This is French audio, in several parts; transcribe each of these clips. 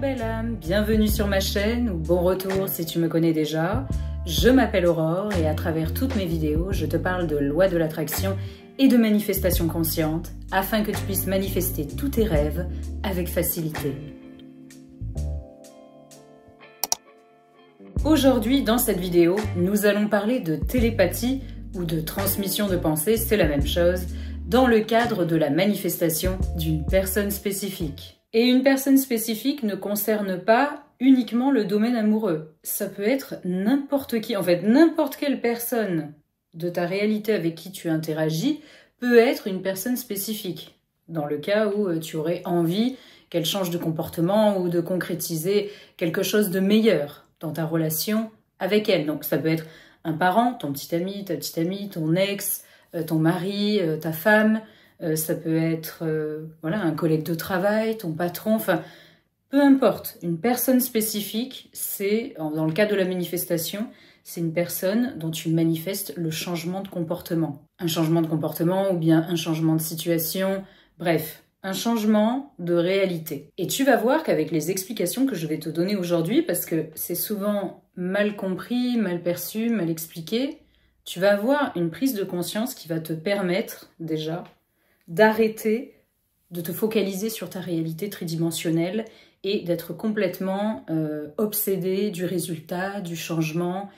belle âme, bienvenue sur ma chaîne ou bon retour si tu me connais déjà. Je m'appelle Aurore et à travers toutes mes vidéos, je te parle de loi de l'attraction et de manifestation consciente afin que tu puisses manifester tous tes rêves avec facilité. Aujourd'hui, dans cette vidéo, nous allons parler de télépathie ou de transmission de pensée, c'est la même chose, dans le cadre de la manifestation d'une personne spécifique. Et une personne spécifique ne concerne pas uniquement le domaine amoureux. Ça peut être n'importe qui, en fait n'importe quelle personne de ta réalité avec qui tu interagis peut être une personne spécifique. Dans le cas où tu aurais envie qu'elle change de comportement ou de concrétiser quelque chose de meilleur dans ta relation avec elle. Donc ça peut être un parent, ton petit ami, ta petite amie, ton ex, ton mari, ta femme. Ça peut être voilà, un collègue de travail, ton patron, enfin, peu importe. Une personne spécifique, c'est, dans le cas de la manifestation, c'est une personne dont tu manifestes le changement de comportement. Un changement de comportement ou bien un changement de situation, bref, un changement de réalité. Et tu vas voir qu'avec les explications que je vais te donner aujourd'hui, parce que c'est souvent mal compris, mal perçu, mal expliqué, tu vas avoir une prise de conscience qui va te permettre déjà d'arrêter de te focaliser sur ta réalité tridimensionnelle et d'être complètement obsédé du résultat, du changement,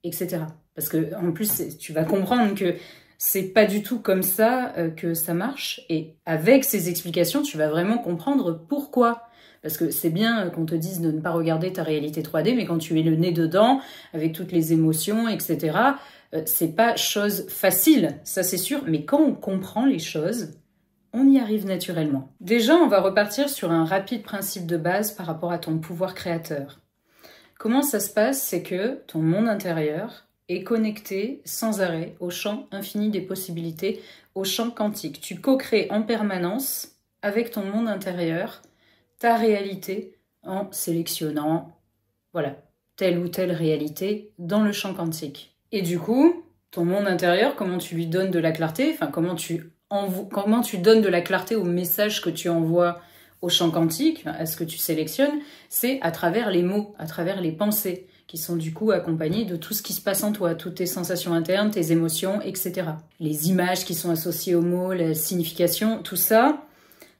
etc. Parce que en plus, tu vas comprendre que c'est pas du tout comme ça que ça marche. Et avec ces explications, tu vas vraiment comprendre pourquoi. Parce que c'est bien qu'on te dise de ne pas regarder ta réalité 3D, mais quand tu es le nez dedans, avec toutes les émotions, etc., c'est pas chose facile, ça c'est sûr. Mais quand on comprend les choses, on y arrive naturellement. Déjà, on va repartir sur un rapide principe de base par rapport à ton pouvoir créateur. Comment ça se passe? C'est que ton monde intérieur est connecté sans arrêt au champ infini des possibilités, au champ quantique. Tu co-crées en permanence avec ton monde intérieur ta réalité en sélectionnant voilà, telle ou telle réalité dans le champ quantique. Et du coup, ton monde intérieur, comment tu lui donnes de la clarté, enfin comment tu donnes de la clarté au message que tu envoies au champ quantique, à ce que tu sélectionnes, c'est à travers les mots, à travers les pensées, qui sont du coup accompagnées de tout ce qui se passe en toi, toutes tes sensations internes, tes émotions, etc. Les images qui sont associées aux mots, la signification, tout ça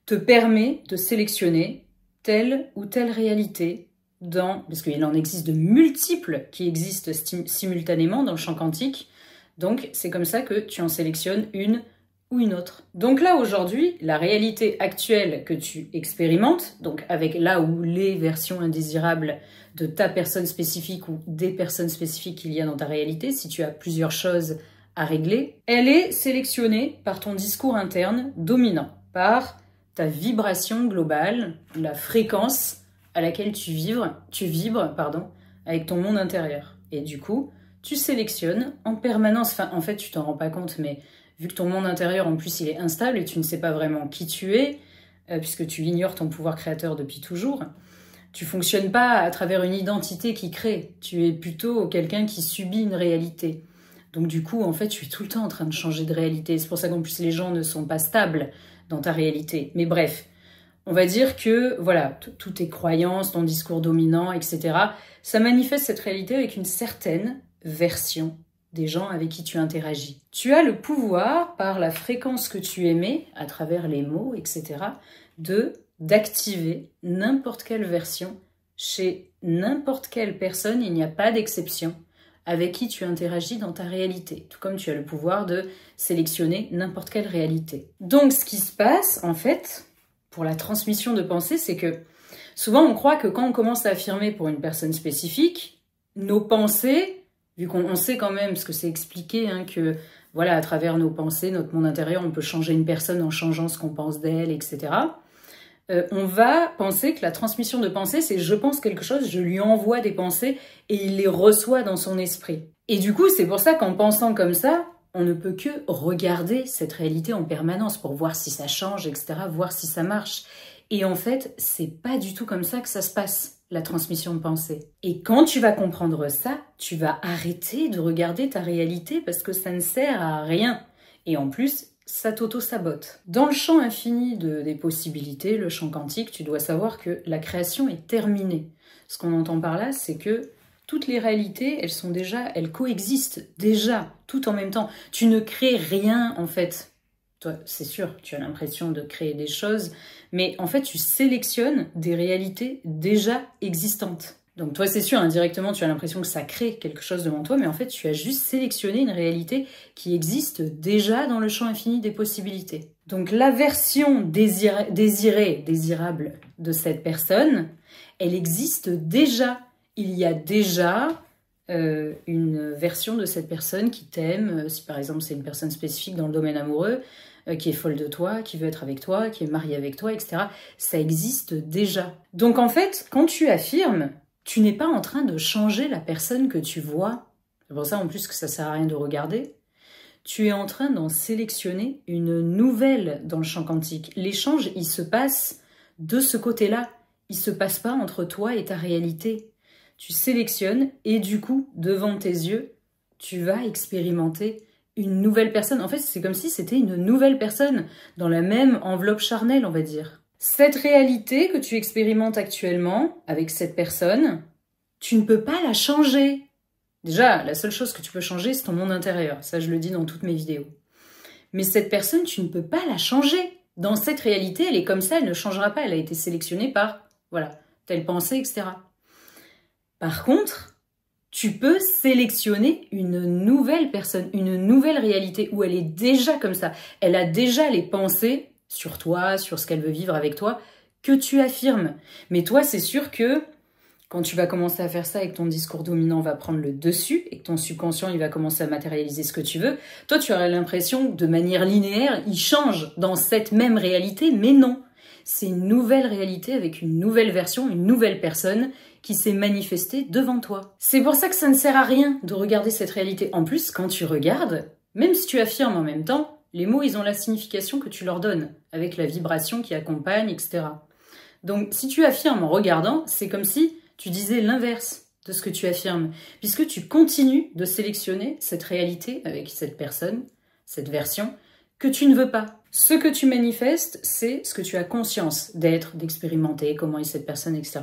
te permet de sélectionner telle ou telle réalité parce qu'il en existe de multiples qui existent simultanément dans le champ quantique, donc c'est comme ça que tu en sélectionnes une ou une autre. Donc là, aujourd'hui, la réalité actuelle que tu expérimentes, donc avec là ou les versions indésirables de ta personne spécifique ou des personnes spécifiques qu'il y a dans ta réalité, si tu as plusieurs choses à régler, elle est sélectionnée par ton discours interne dominant, par ta vibration globale, la fréquence à laquelle tu vibres, avec ton monde intérieur. Et du coup, tu sélectionnes en permanence, enfin en fait tu t'en rends pas compte, mais vu que ton monde intérieur, en plus, il est instable et tu ne sais pas vraiment qui tu es, puisque tu ignores ton pouvoir créateur depuis toujours, tu fonctionnes pas à travers une identité qui crée. Tu es plutôt quelqu'un qui subit une réalité. Donc du coup, en fait, tu es tout le temps en train de changer de réalité. C'est pour ça qu'en plus, les gens ne sont pas stables dans ta réalité. Mais bref, on va dire que, voilà, toutes tes croyances, ton discours dominant, etc., ça manifeste cette réalité avec une certaine version des gens avec qui tu interagis. Tu as le pouvoir, par la fréquence que tu émets, à travers les mots, etc., d'activer n'importe quelle version chez n'importe quelle personne, il n'y a pas d'exception, avec qui tu interagis dans ta réalité. Tout comme tu as le pouvoir de sélectionner n'importe quelle réalité. Donc ce qui se passe, en fait, pour la transmission de pensée, c'est que souvent on croit que quand on commence à affirmer pour une personne spécifique, nos pensées, vu qu'on sait quand même, parce que c'est expliqué, hein, que voilà, à travers nos pensées, notre monde intérieur, on peut changer une personne en changeant ce qu'on pense d'elle, etc. On va penser que la transmission de pensée, c'est je pense quelque chose, je lui envoie des pensées et il les reçoit dans son esprit. Et du coup, c'est pour ça qu'en pensant comme ça, on ne peut que regarder cette réalité en permanence pour voir si ça change, etc., voir si ça marche. Et en fait, c'est pas du tout comme ça que ça se passe, la transmission de pensée. Et quand tu vas comprendre ça, tu vas arrêter de regarder ta réalité parce que ça ne sert à rien. Et en plus, ça t'auto-sabote. Dans le champ infini des possibilités, le champ quantique, tu dois savoir que la création est terminée. Ce qu'on entend par là, c'est que toutes les réalités, elles coexistent déjà, tout en même temps. Tu ne crées rien, en fait. Toi, c'est sûr, tu as l'impression de créer des choses, mais en fait, tu sélectionnes des réalités déjà existantes. Donc toi, c'est sûr, indirectement, tu as l'impression que ça crée quelque chose devant toi, mais en fait, tu as juste sélectionné une réalité qui existe déjà dans le champ infini des possibilités. Donc la version désirable de cette personne, elle existe déjà. Il y a déjà une version de cette personne qui t'aime, si par exemple c'est une personne spécifique dans le domaine amoureux, qui est folle de toi, qui veut être avec toi, qui est mariée avec toi, etc. Ça existe déjà. Donc en fait, quand tu affirmes, tu n'es pas en train de changer la personne que tu vois. C'est pour ça en plus que ça sert à rien de regarder. Tu es en train d'en sélectionner une nouvelle dans le champ quantique. L'échange, il se passe de ce côté-là. Il ne se passe pas entre toi et ta réalité. Tu sélectionnes et du coup, devant tes yeux, tu vas expérimenter une nouvelle personne. En fait, c'est comme si c'était une nouvelle personne dans la même enveloppe charnelle, on va dire. Cette réalité que tu expérimentes actuellement avec cette personne, tu ne peux pas la changer. Déjà, la seule chose que tu peux changer, c'est ton monde intérieur. Ça, je le dis dans toutes mes vidéos. Mais cette personne, tu ne peux pas la changer. Dans cette réalité, elle est comme ça, elle ne changera pas. Elle a été sélectionnée par, voilà, telle pensée, etc. Par contre, tu peux sélectionner une nouvelle personne, une nouvelle réalité où elle est déjà comme ça. Elle a déjà les pensées sur toi, sur ce qu'elle veut vivre avec toi, que tu affirmes. Mais toi, c'est sûr que quand tu vas commencer à faire ça et que ton discours dominant va prendre le dessus et que ton subconscient il va commencer à matérialiser ce que tu veux, toi, tu auras l'impression que de manière linéaire, il change dans cette même réalité, mais non. C'est une nouvelle réalité avec une nouvelle version, une nouvelle personne qui s'est manifestée devant toi. C'est pour ça que ça ne sert à rien de regarder cette réalité. En plus, quand tu regardes, même si tu affirmes en même temps, les mots, ils ont la signification que tu leur donnes, avec la vibration qui accompagne, etc. Donc, si tu affirmes en regardant, c'est comme si tu disais l'inverse de ce que tu affirmes, puisque tu continues de sélectionner cette réalité avec cette personne, cette version, que tu ne veux pas. Ce que tu manifestes, c'est ce que tu as conscience d'être, d'expérimenter, comment est cette personne, etc.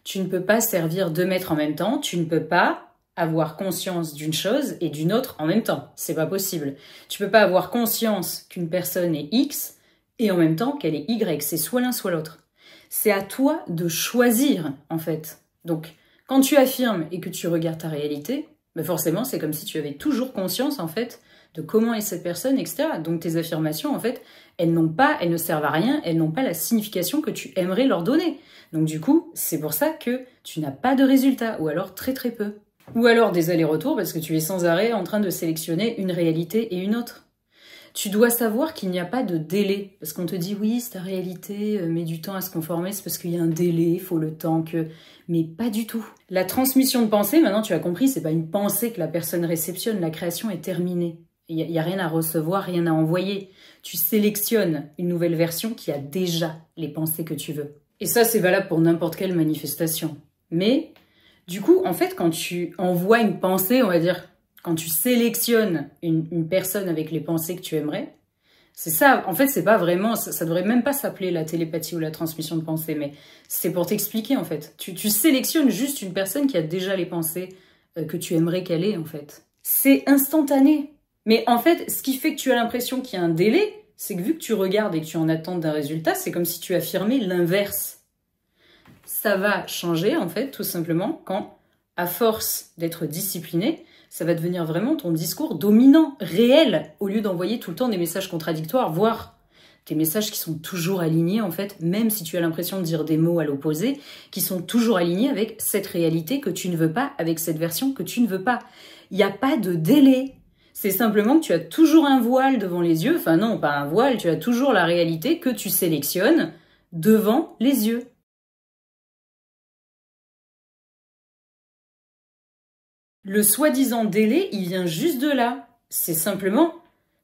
Tu ne peux pas servir deux maîtres en même temps, tu ne peux pas avoir conscience d'une chose et d'une autre en même temps. C'est pas possible. Tu peux pas avoir conscience qu'une personne est X et en même temps qu'elle est Y. C'est soit l'un, soit l'autre. C'est à toi de choisir, en fait. Donc, quand tu affirmes et que tu regardes ta réalité, ben forcément, c'est comme si tu avais toujours conscience, en fait, de comment est cette personne, etc. Donc, tes affirmations, en fait, elles ne servent à rien, elles n'ont pas la signification que tu aimerais leur donner. Donc, du coup, c'est pour ça que tu n'as pas de résultat, ou alors très très peu. Ou alors des allers-retours, parce que tu es sans arrêt en train de sélectionner une réalité et une autre. Tu dois savoir qu'il n'y a pas de délai. Parce qu'on te dit, oui, c'est ta réalité, met du temps à se conformer, c'est parce qu'il y a un délai, il faut le temps que... Mais pas du tout. La transmission de pensée, maintenant tu as compris, c'est pas une pensée que la personne réceptionne, la création est terminée. Il n'y a rien à recevoir, rien à envoyer. Tu sélectionnes une nouvelle version qui a déjà les pensées que tu veux. Et ça, c'est valable pour n'importe quelle manifestation. Mais, du coup, en fait, quand tu envoies une pensée, on va dire... Quand tu sélectionnes une personne avec les pensées que tu aimerais, c'est ça, en fait, c'est pas vraiment, ça devrait même pas s'appeler la télépathie ou la transmission de pensée, mais c'est pour t'expliquer, en fait. Tu sélectionnes juste une personne qui a déjà les pensées que tu aimerais qu'elle ait, en fait. C'est instantané. Mais en fait, ce qui fait que tu as l'impression qu'il y a un délai, c'est que vu que tu regardes et que tu en attends d'un résultat, c'est comme si tu affirmais l'inverse. Ça va changer, en fait, tout simplement, quand, à force d'être discipliné, ça va devenir vraiment ton discours dominant, réel, au lieu d'envoyer tout le temps des messages contradictoires, voire des messages qui sont toujours alignés, en fait, même si tu as l'impression de dire des mots à l'opposé, qui sont toujours alignés avec cette réalité que tu ne veux pas, avec cette version que tu ne veux pas. Il n'y a pas de délai. C'est simplement que tu as toujours un voile devant les yeux, enfin non, pas un voile, tu as toujours la réalité que tu sélectionnes devant les yeux. Le soi-disant délai, il vient juste de là. C'est simplement,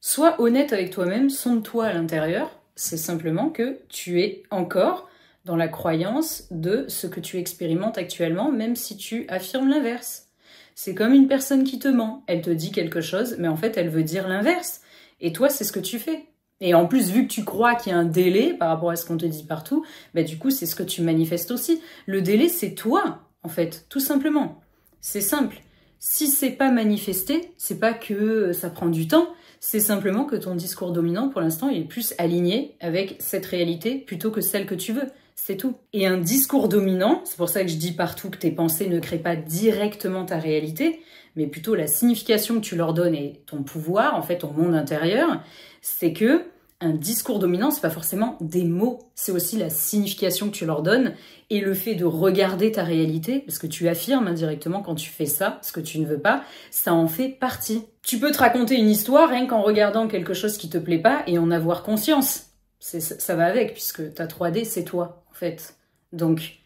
sois honnête avec toi-même, sonde-toi à l'intérieur. C'est simplement que tu es encore dans la croyance de ce que tu expérimentes actuellement, même si tu affirmes l'inverse. C'est comme une personne qui te ment. Elle te dit quelque chose, mais en fait, elle veut dire l'inverse. Et toi, c'est ce que tu fais. Et en plus, vu que tu crois qu'il y a un délai par rapport à ce qu'on te dit partout, bah du coup, c'est ce que tu manifestes aussi. Le délai, c'est toi, en fait, tout simplement. C'est simple. Si c'est pas manifesté, c'est pas que ça prend du temps, c'est simplement que ton discours dominant, pour l'instant, il est plus aligné avec cette réalité plutôt que celle que tu veux. C'est tout. Et un discours dominant, c'est pour ça que je dis partout que tes pensées ne créent pas directement ta réalité, mais plutôt la signification que tu leur donnes et ton pouvoir, en fait, ton monde intérieur, c'est que un discours dominant, c'est pas forcément des mots, c'est aussi la signification que tu leur donnes et le fait de regarder ta réalité, parce que tu affirmes indirectement quand tu fais ça, ce que tu ne veux pas, ça en fait partie. Tu peux te raconter une histoire rien qu'en regardant quelque chose qui te plaît pas et en avoir conscience. Ça va avec, puisque ta 3D, c'est toi, en fait. Donc,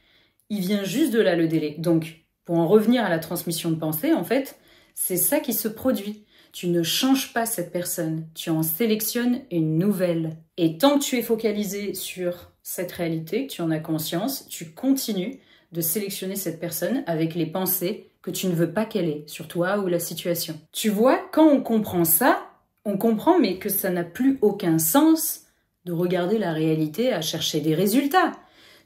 il vient juste de là, le délai. Donc, pour en revenir à la transmission de pensée, en fait, c'est ça qui se produit. Tu ne changes pas cette personne, tu en sélectionnes une nouvelle. Et tant que tu es focalisé sur cette réalité, que tu en as conscience, tu continues de sélectionner cette personne avec les pensées que tu ne veux pas qu'elle ait sur toi ou la situation. Tu vois, quand on comprend ça, on comprend mais que ça n'a plus aucun sens de regarder la réalité à chercher des résultats.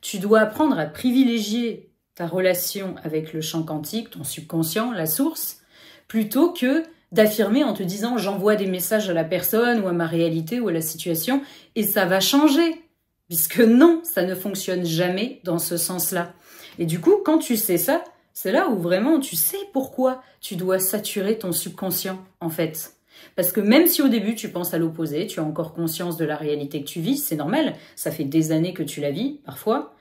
Tu dois apprendre à privilégier ta relation avec le champ quantique, ton subconscient, la source, plutôt que d'affirmer en te disant j'envoie des messages à la personne ou à ma réalité ou à la situation et ça va changer. Puisque non, ça ne fonctionne jamais dans ce sens-là. Et du coup, quand tu sais ça, c'est là où vraiment tu sais pourquoi tu dois saturer ton subconscient, en fait. Parce que même si au début tu penses à l'opposé, tu as encore conscience de la réalité que tu vis, c'est normal, ça fait des années que tu la vis, parfois,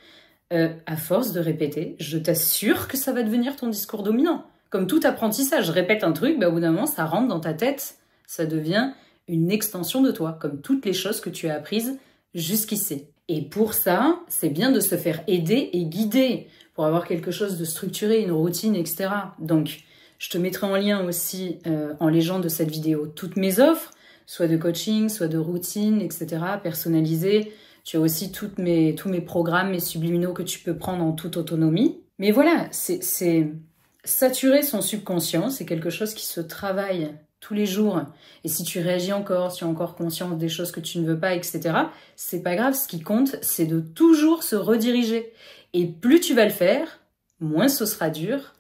à force de répéter, je t'assure que ça va devenir ton discours dominant. Comme tout apprentissage, répète un truc, bah, au bout d'un moment, ça rentre dans ta tête, ça devient une extension de toi, comme toutes les choses que tu as apprises jusqu'ici. Et pour ça, c'est bien de se faire aider et guider, pour avoir quelque chose de structuré, une routine, etc. Donc, je te mettrai en lien aussi, en légende de cette vidéo, toutes mes offres, soit de coaching, soit de routine, etc., personnalisées. Tu as aussi tous mes programmes, mes subliminaux que tu peux prendre en toute autonomie. Mais voilà, c'est saturer son subconscient, c'est quelque chose qui se travaille tous les jours. Et si tu réagis encore, si tu as encore conscience des choses que tu ne veux pas, etc., c'est pas grave. Ce qui compte, c'est de toujours se rediriger. Et plus tu vas le faire, moins ce sera dur,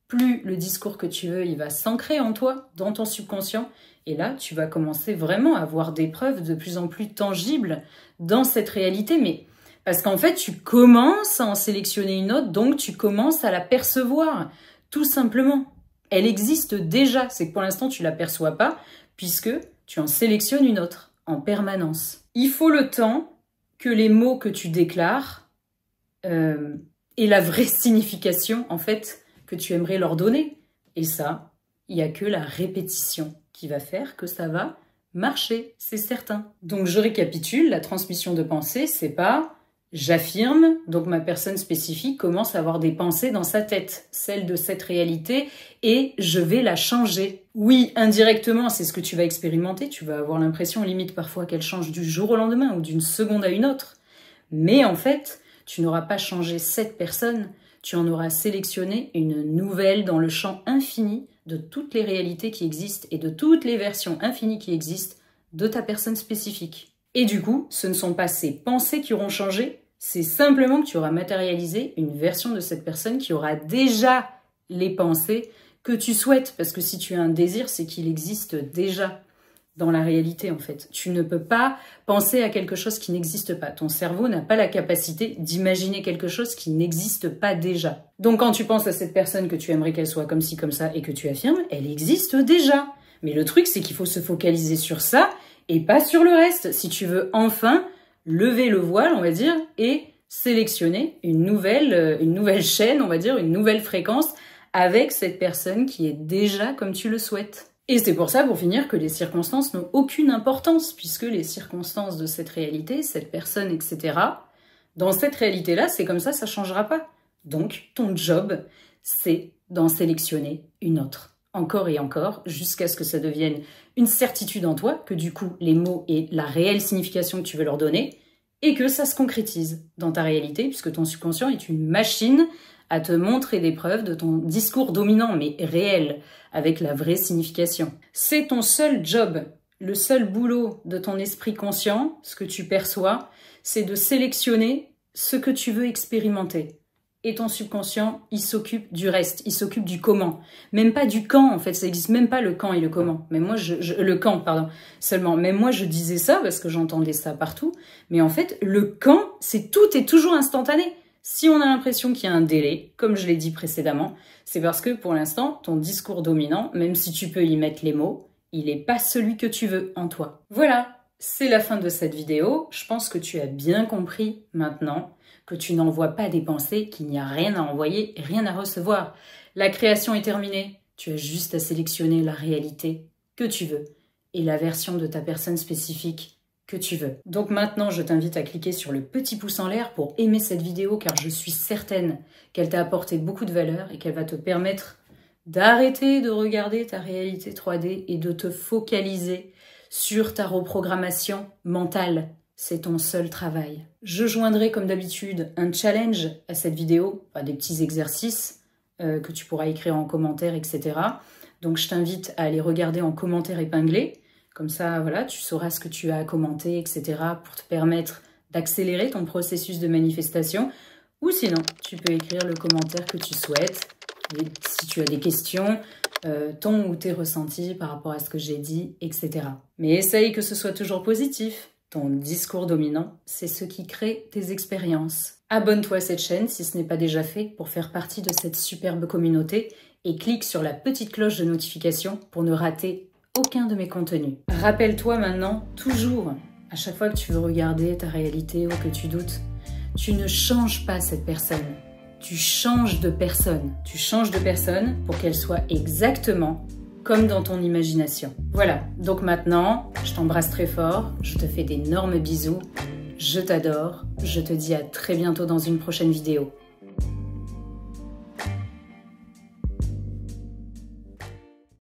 plus le discours que tu veux, il va s'ancrer en toi, dans ton subconscient. Et là, tu vas commencer vraiment à avoir des preuves de plus en plus tangibles dans cette réalité. Mais parce qu'en fait, tu commences à en sélectionner une autre, donc tu commences à la percevoir, tout simplement. Elle existe déjà, c'est que pour l'instant, tu ne l'aperçois pas, puisque tu en sélectionnes une autre en permanence. Il faut le temps que les mots que tu déclares aient la vraie signification, en fait, que tu aimerais leur donner. Et ça, il n'y a que la répétition qui va faire que ça va marcher, c'est certain. Donc je récapitule, la transmission de pensée, c'est pas j'affirme, donc ma personne spécifique commence à avoir des pensées dans sa tête, celle de cette réalité, et je vais la changer. Oui, indirectement, c'est ce que tu vas expérimenter, tu vas avoir l'impression limite parfois qu'elle change du jour au lendemain ou d'une seconde à une autre. Mais en fait, tu n'auras pas changé cette personne, tu en auras sélectionné une nouvelle dans le champ infini de toutes les réalités qui existent et de toutes les versions infinies qui existent de ta personne spécifique. Et du coup, ce ne sont pas ces pensées qui auront changé, c'est simplement que tu auras matérialisé une version de cette personne qui aura déjà les pensées que tu souhaites. Parce que si tu as un désir, c'est qu'il existe déjà dans la réalité, en fait. Tu ne peux pas penser à quelque chose qui n'existe pas. Ton cerveau n'a pas la capacité d'imaginer quelque chose qui n'existe pas déjà. Donc quand tu penses à cette personne que tu aimerais qu'elle soit comme ci, comme ça, et que tu affirmes, elle existe déjà. Mais le truc, c'est qu'il faut se focaliser sur ça et pas sur le reste. Si tu veux enfin lever le voile, on va dire, et sélectionner une nouvelle chaîne, on va dire, une nouvelle fréquence avec cette personne qui est déjà comme tu le souhaites. Et c'est pour ça, pour finir, que les circonstances n'ont aucune importance, puisque les circonstances de cette réalité, cette personne, etc., dans cette réalité-là, c'est comme ça ne changera pas. Donc, ton job, c'est d'en sélectionner une autre, encore et encore, jusqu'à ce que ça devienne une certitude en toi, que du coup, les mots aient la réelle signification que tu veux leur donner, et que ça se concrétise dans ta réalité, puisque ton subconscient est une machine à te montrer des preuves de ton discours dominant, mais réel, avec la vraie signification. C'est ton seul job. le seul boulot de ton esprit conscient, ce que tu perçois, c'est de sélectionner ce que tu veux expérimenter. Et ton subconscient, il s'occupe du reste, il s'occupe du comment. Même pas du quand, en fait, ça n'existe même pas le quand et le comment. Mais moi, le quand, pardon, seulement. Mais moi, je disais ça parce que j'entendais ça partout. Mais en fait, le quand, tout est toujours instantané. Si on a l'impression qu'il y a un délai, comme je l'ai dit précédemment, c'est parce que pour l'instant, ton discours dominant, même si tu peux y mettre les mots, il n'est pas celui que tu veux en toi. Voilà, c'est la fin de cette vidéo. Je pense que tu as bien compris maintenant que tu n'envoies pas des pensées, qu'il n'y a rien à envoyer, rien à recevoir. La création est terminée. Tu as juste à sélectionner la réalité que tu veux et la version de ta personne spécifique que tu veux. Donc maintenant, je t'invite à cliquer sur le petit pouce en l'air pour aimer cette vidéo car je suis certaine qu'elle t'a apporté beaucoup de valeur et qu'elle va te permettre d'arrêter de regarder ta réalité 3D et de te focaliser sur ta reprogrammation mentale. C'est ton seul travail. Je joindrai comme d'habitude un challenge à cette vidéo, des petits exercices que tu pourras écrire en commentaire, etc. Donc je t'invite à aller regarder en commentaire épinglé. Comme ça, voilà, tu sauras ce que tu as à commenter, etc. pour te permettre d'accélérer ton processus de manifestation. Ou sinon, tu peux écrire le commentaire que tu souhaites. Et si tu as des questions, ton ou tes ressentis par rapport à ce que j'ai dit, etc. Mais essaye que ce soit toujours positif. Ton discours dominant, c'est ce qui crée tes expériences. Abonne-toi à cette chaîne si ce n'est pas déjà fait pour faire partie de cette superbe communauté et clique sur la petite cloche de notification pour ne rater aucun de mes contenus. Rappelle-toi maintenant, toujours, à chaque fois que tu veux regarder ta réalité ou que tu doutes, tu ne changes pas cette personne. Tu changes de personne. Tu changes de personne pour qu'elle soit exactement comme dans ton imagination. Voilà, donc maintenant, je t'embrasse très fort, je te fais d'énormes bisous, je t'adore, je te dis à très bientôt dans une prochaine vidéo.